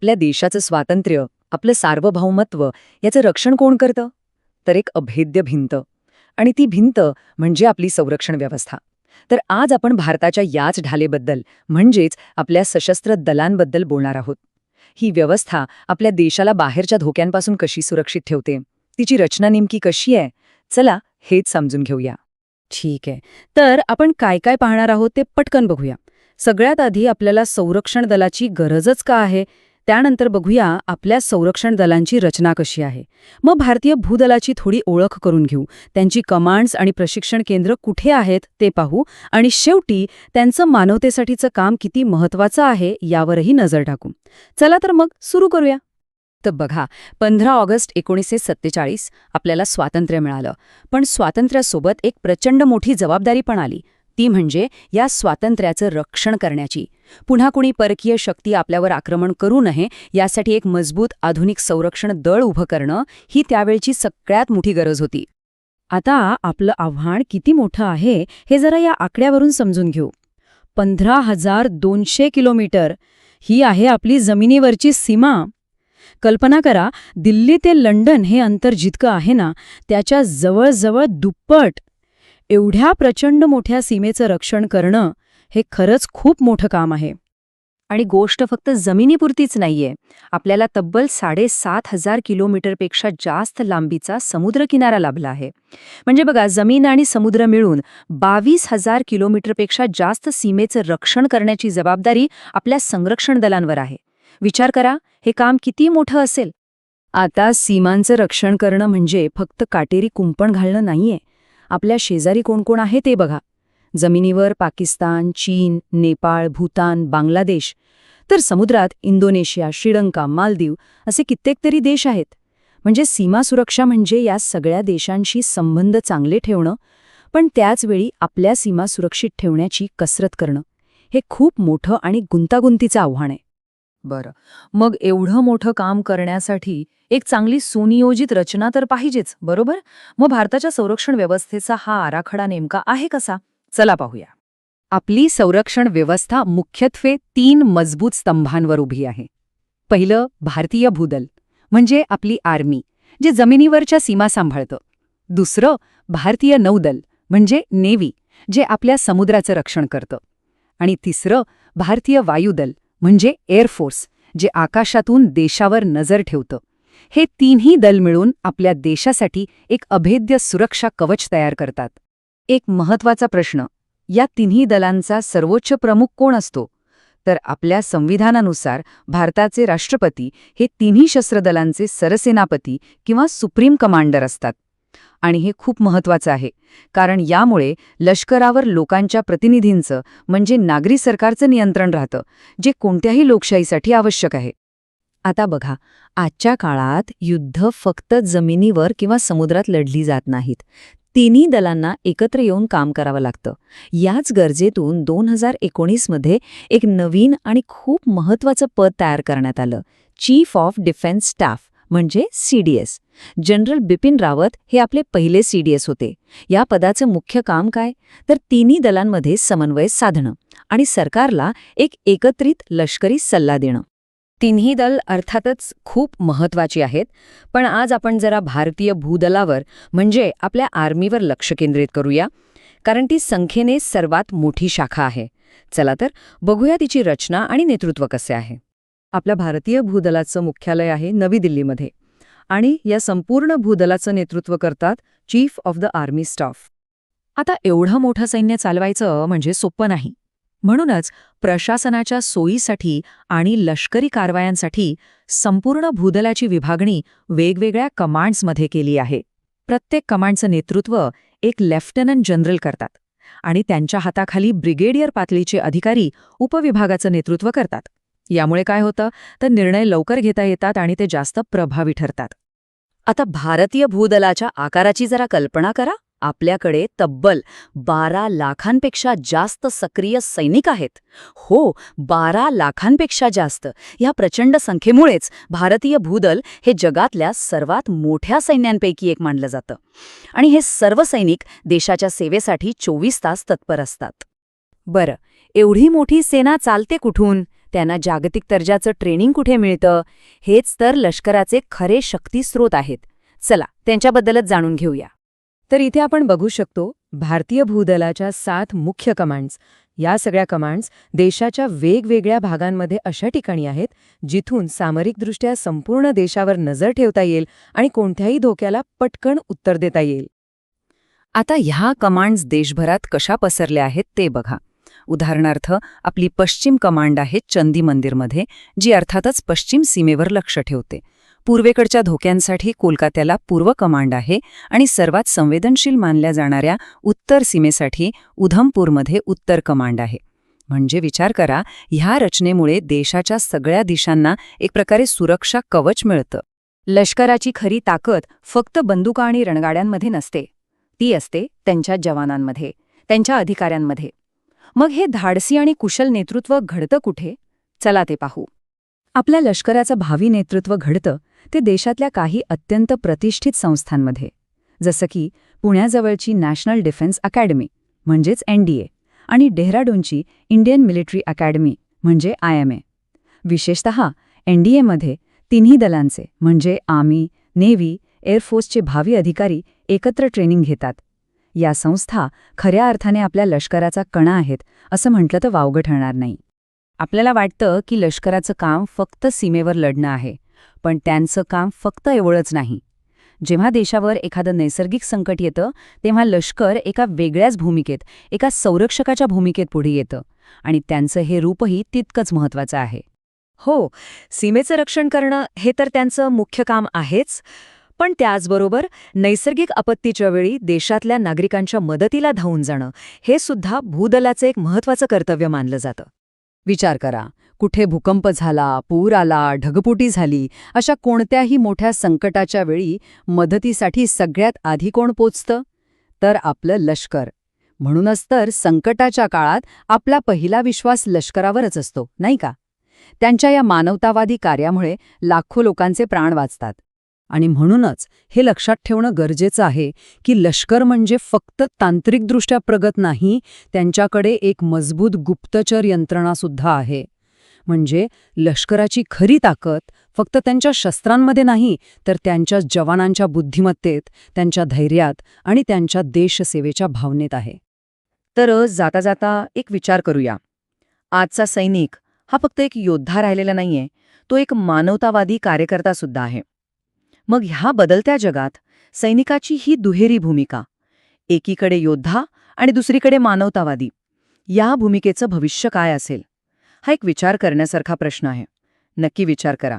आपल्या देशाचं स्वातंत्र्य, आपलं सार्वभौमत्व याचं रक्षण कोण करतं? तर एक अभेद्य भिंत. आणि ती भिंत म्हणजे आपली संरक्षण व्यवस्था. तर आज आपण भारताच्या याच ढालेबद्दल म्हणजेच आपल्या सशस्त्र दलांबद्दल बोलणार आहोत. ही व्यवस्था आपल्या देशाला बाहेरच्या धोक्यांपासून कशी सुरक्षित ठेवते, तिची रचना नेमकी कशी आहे, चला हेच समजून घेऊया. ठीक आहे. तर आपण काय काय पाहणार आहोत ते पटकन बघूया. सगळ्यात आधी आपल्याला संरक्षण दलाची गरजच का आहे, त्यानंतर बघूया आपल्या संरक्षण दलांची रचना कशी आहे. मग भारतीय भूदलाची थोडी ओळख करून घेऊ, त्यांची कमांड्स आणि प्रशिक्षण केंद्र कुठे आहेत ते पाहू, आणि शेवटी त्यांचं मानवतेसाठीचं काम किती महत्त्वाचं आहे यावरही नजर टाकू. चला तर मग सुरू करूया. तर बघा, 15 ऑगस्ट 1947 आपल्याला स्वातंत्र्य मिळालं. पण स्वातंत्र्यासोबत एक प्रचंड मोठी जबाबदारी पण आली. ती म्हणजे या स्वातंत्र्याचं रक्षण करण्याची. पुन्हा कुणी परकीय शक्ती आपल्यावर आक्रमण करू नये यासाठी एक मजबूत आधुनिक संरक्षण दळ उभं करणं ही त्यावेळची सगळ्यात मोठी गरज होती. आता आपलं आव्हान किती मोठं आहे हे जरा या आकड्यावरून समजून घेऊ. 15,200 किलोमीटर ही आहे आपली जमिनीवरची सीमा. कल्पना करा, दिल्ली ते लंडन हे अंतर जितकं आहे ना, त्याच्या जवळजवळ दुप्पट. एवढ्या प्रचंड मोठ्या सीमेचं रक्षण करणं हे खरंच खूप मोठं काम आहे. आणि गोष्ट फक्त जमिनीपुरतीच नाहीये. आपल्याला तब्बल 7,500 किलोमीटरपेक्षा जास्त लांबीचा समुद्रकिनारा लाभला आहे. म्हणजे बघा, जमीन आणि समुद्र मिळून 22,000 किलोमीटरपेक्षा जास्त सीमेचं रक्षण करण्याची जबाबदारी आपल्या संरक्षण दलांवर आहे. विचार करा, हे काम किती मोठं असेल. आता सीमांचं रक्षण करणं म्हणजे फक्त काटेरी कुंपण घालणं नाहीये. आपल्या शेजारी कोण कोण आहे ते बघा. जमिनीवर पाकिस्तान, चीन, नेपाळ, भूतान, बांगलादेश. तर समुद्रात इंडोनेशिया, श्रीलंका, मालदीव असे कित्येक तरी देश आहेत. म्हणजे सीमा सुरक्षा म्हणजे या सगळ्या देशांशी संबंध चांगले ठेवणं, पण त्याचवेळी आपल्या सीमा सुरक्षित ठेवण्याची कसरत करणं. हे खूप मोठं आणि गुंतागुंतीचं आव्हान आहे. बरं, मग एवढं मोठं काम करण्यासाठी एक चांगली सुनियोजित रचना तर पाहिजेच, बरोबर? मग भारताच्या संरक्षण व्यवस्थेचा हा आराखडा नेमका आहे कसा? चला पाहूया. आपली संरक्षण व्यवस्था मुख्यत्वे 3 मजबूत स्तंभांवर उभी आहे. पहिलं, भारतीय भूदल म्हणजे आपली आर्मी, जे जमिनीवरच्या सीमा सांभाळतं. दुसरं, भारतीय नौदल म्हणजे नेव्ही, जे आपल्या समुद्राचं रक्षण करतं. आणि तिसरं, भारतीय वायुदल म्हणजे एअरफोर्स, जे आकाशातून देशावर नजर ठेवतं. हे तिन्ही दल मिळून आपल्या देशासाठी एक अभेद्य सुरक्षा कवच तयार करतात. एक महत्वाचा प्रश्न, या तिन्ही दलांचा सर्वोच्च प्रमुख कोण असतो? तर आपल्या संविधानानुसार भारताचे राष्ट्रपती हे तिन्ही शस्त्रदलांचे सरसेनापती किंवा सुप्रीम कमांडर असतात. आणि हे खूप महत्वाचं आहे, कारण यामुळे लष्करावर लोकांच्या प्रतिनिधींचं म्हणजे नागरी सरकारचं नियंत्रण राहतं, जे कोणत्याही लोकशाहीसाठी आवश्यक आहे. आता बघा, आजच्या काळात युद्ध फक्त जमिनीवर किंवा समुद्रात लढली जात नाहीत. तिन्ही दलांना एकत्र येऊन काम करावं लागतं. याच गरजेतून 2019 मध्ये एक नवीन आणि खूप महत्त्वाचं पद तयार करण्यात आलं, चीफ ऑफ डिफेन्स स्टाफ म्हणजे CDS. जनरल बिपिन रावत हे आपले पहिले CDS होते. या पदाचं मुख्य काम काय? तर तिन्ही दलांमध्ये समन्वय साधणं आणि सरकारला एक एकत्रित लष्करी सल्ला देणं. तिन्ही दल अर्थातच खूप महत्त्वाची आहेत, पण आज आपण जरा भारतीय भूदलावर म्हणजे आपल्या आर्मीवर लक्ष केंद्रित करूया, कारण ती संख्येने सर्वात मोठी शाखा आहे. चला तर बघूया तिची रचना आणि नेतृत्व कसे आहे. आपल्या भारतीय भूदलाचं मुख्यालय आहे नवी दिल्लीमध्ये, आणि या संपूर्ण भूदलाचं नेतृत्व करतात chief of the army staff. आता एवढं मोठं सैन्य चालवायचं म्हणजे सोपं नाही. म्हणूनच प्रशासनाच्या सोयीसाठी आणि लष्करी कारवायांसाठी संपूर्ण भूदलाची विभागणी वेगवेगळ्या कमांड्समध्ये केली आहे. प्रत्येक कमांडचं नेतृत्व एक लेफ्टनंट जनरल करतात, आणि त्यांच्या हाताखाली ब्रिगेडियर पातळीचे अधिकारी उपविभागाचं नेतृत्व करतात. यामुळे काय होतं, तर निर्णय लवकर घेता येतात आणि ते जास्त प्रभावी ठरतात. आता भारतीय भूदलाच्या आकाराची जरा कल्पना करा. आपल्याकडे तब्बल 12 लाखांपेक्षा जास्त सक्रिय सैनिक आहेत. हो, 12 लाखांपेक्षा जास्त. या प्रचंड संख्येमुळेच भारतीय भूदल हे जगातल्या सर्वात मोठ्या सैन्यांपैकी एक मानलं जातं. आणि हे सर्व सैनिक देशाच्या सेवेसाठी 24 तास तत्पर असतात. बरं, एवढी मोठी सेना चालते कुठून? त्यांना जागतिक दर्जाचं ट्रेनिंग कुठे मिळतं, हेच तर लष्कराचे खरे शक्तीस्रोत आहेत. चला त्यांच्याबद्दलच जाणून घेऊया. तर इथे आपण बघू शकतो भारतीय भूदलाच्या 7 मुख्य कमांड्स. या सगळ्या कमांड्स देशाच्या वेगवेगळ्या भागांमध्ये अशा ठिकाणी आहेत जिथून सामरिकदृष्ट्या संपूर्ण देशावर नजर ठेवता येईल आणि कोणत्याही धोक्याला पटकन उत्तर देता येईल. आता ह्या कमांड्स देशभरात कशा पसरल्या आहेत ते बघा. उदाहरणार्थ आपली पश्चिम कमांड आहे चंदी मंदिरमध्ये, जी अर्थातच पश्चिम सीमेवर लक्ष ठेवते. पूर्वेकडच्या धोक्यांसाठी कोलकात्याला पूर्व कमांड आहे आणि सर्वात संवेदनशील मानल्या जाणाऱ्या उत्तर सीमेसाठी उधमपूरमध्ये उत्तर कमांड आहे. म्हणजे विचार करा, ह्या रचनेमुळे देशाच्या सगळ्या दिशांना एक प्रकारे सुरक्षा कवच मिळतं. लष्कराची खरी ताकद फक्त बंदुका आणि रणगाड्यांमध्ये नसते, ती असते त्यांच्या जवानांमध्ये, त्यांच्या अधिकाऱ्यांमध्ये. मग हे धाडसी आणि कुशल नेतृत्व घडतं कुठे? चला ते पाहू. आपल्या लष्कराचं भावी नेतृत्व घडतं ते देशातल्या काही अत्यंत प्रतिष्ठित संस्थांमध्ये, जसं की पुण्याजवळची नॅशनल डिफेन्स अकॅडमी म्हणजेच NDA आणि डेहराडूनची इंडियन मिलिटरी अकॅडमी म्हणजे IMA. विशेषतः NDAमध्ये तिन्ही दलांचे म्हणजे आर्मी, नेव्ही, एअरफोर्सचे भावी अधिकारी एकत्र ट्रेनिंग घेतात. या संस्था खऱ्या अर्थाने आपल्या लष्कराचा कणा आहेत असं म्हटलं तर वावगं ठरणार नाही. आपल्याला वाटतं की लष्कराचं काम फक्त सीमेवर लढणं आहे, पण त्यांचं काम फक्त एवढंच नाही. जेव्हा देशावर एखादं नैसर्गिक संकट येतं तेव्हा लष्कर एका वेगळ्याच भूमिकेत, एका संरक्षकाच्या भूमिकेत पुढे येतं आणि त्यांचं हे रूपही तितकंच महत्त्वाचं आहे. हो, सीमेचं रक्षण करणं हे तर त्यांचं मुख्य काम आहेच, पण त्याचबरोबर नैसर्गिक आपत्तीच्या वेळी देशातल्या नागरिकांच्या मदतीला धावून जाणं हे सुद्धा भूदलाचं एक महत्त्वाचं कर्तव्य मानलं जातं. विचार करा, कुठे भूकंप झाला, पूर आला, ढगफुटी झाली, अशा कोणत्याही मोठ्या संकटाच्या वेळी मदतीसाठी सगळ्यात आधी कोण पोचतं? तर आपलं लष्कर. म्हणूनच तर संकटाच्या काळात आपला पहिला विश्वास लष्करावरच असतो, नाही का? त्यांच्या या मानवतावादी कार्यामुळे लाखो लोकांचे प्राण वाचतात. आणि म्हणूनच हे लक्षात ठेवणं गरजेचं आहे की लष्कर म्हणजे फक्त तांत्रिकदृष्ट्या प्रगत नाही, त्यांच्याकडे एक मजबूत गुप्तचर यंत्रणासुद्धा आहे. म्हणजे लष्कराची खरी ताकद फक्त त्यांच्या शस्त्रांमध्ये नाही, तर त्यांच्या जवानांच्या बुद्धिमत्तेत, त्यांच्या धैर्यात आणि त्यांच्या देशसेवेच्या भावनेत आहे. तर जाता जाता एक विचार करूया. आजचा सैनिक हा फक्त एक योद्धा राहिलेला नाहीये, तो एक मानवतावादी कार्यकर्ता सुद्धा आहे. मग ह्या बदलत्या जगात सैनिकाची ही दुहेरी भूमिका, एकीकडे योद्धा आणि दुसरीकडे मानवतावादी, या भूमिकेचं भविष्य काय असेल? हा एक विचार करण्यासारखा प्रश्न आहे. नक्की विचार करा.